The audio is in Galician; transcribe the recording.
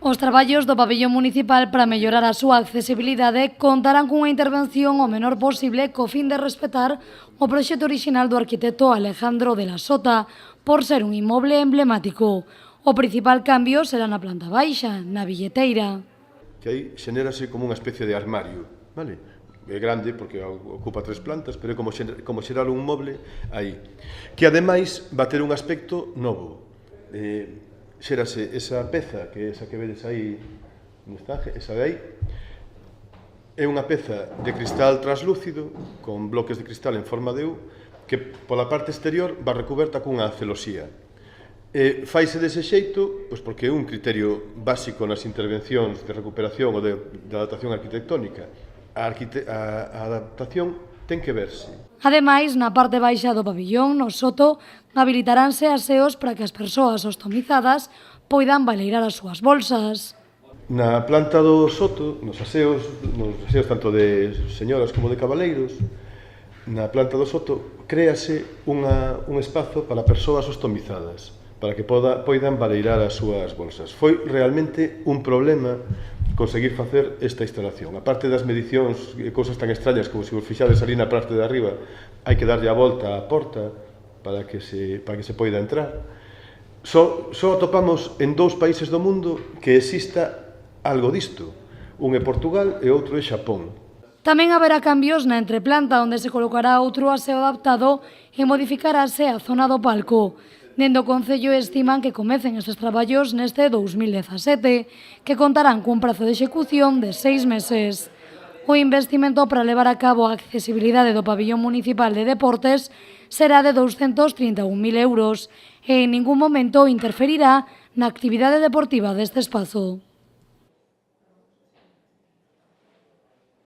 Os traballos do pabillón municipal para mellorar a súa accesibilidade contarán cunha intervención o menor posible co fin de respetar o proxecto orixinal do arquitecto Alejandro de la Sota por ser un inmoble emblemático. O principal cambio será na planta baixa, na billeteira. Que aí xenérase como unha especie de armario, vale? É grande porque ocupa 3 plantas, pero é como xerar un moble aí. Que ademais va ter un aspecto novo. Xérase esa peza, que é esa que vedes aí no estanque, esa de aí, é unha peza de cristal translúcido, con bloques de cristal en forma de U, que pola parte exterior va recuberta cunha celosía. Faise dese xeito, pois porque é un criterio básico nas intervencións de recuperación ou de adaptación arquitectónica. A adaptación ten que verse. Ademais, na parte baixa do pabillón, no soto, habilitaránse aseos para que as persoas ostomizadas poidan baleirar as súas bolsas. Na planta do soto, nos aseos tanto de señoras como de cabaleiros, na planta do soto créase un espazo para persoas ostomizadas, para que poidan baleirar as súas bolsas. Foi realmente un problema conseguir facer esta instalación. A parte das medicións e cousas tan extrañas como se vos fixades ali na parte de arriba, hai que darlle a volta á porta para que se poida entrar. Só atopamos en 2 países do mundo que exista algo disto. Un é Portugal e outro é Xapón. Tamén haberá cambios na entreplanta, onde se colocará outro aseo adaptado e modificarase a zona do palco. Dende o Concello estiman que comecen estes traballos neste 2017, que contarán cun prazo de execución de 6 meses. O investimento para levar a cabo a accesibilidade do pabillón municipal de deportes será de 231.000 euros e en ningún momento interferirá na actividade deportiva deste espazo.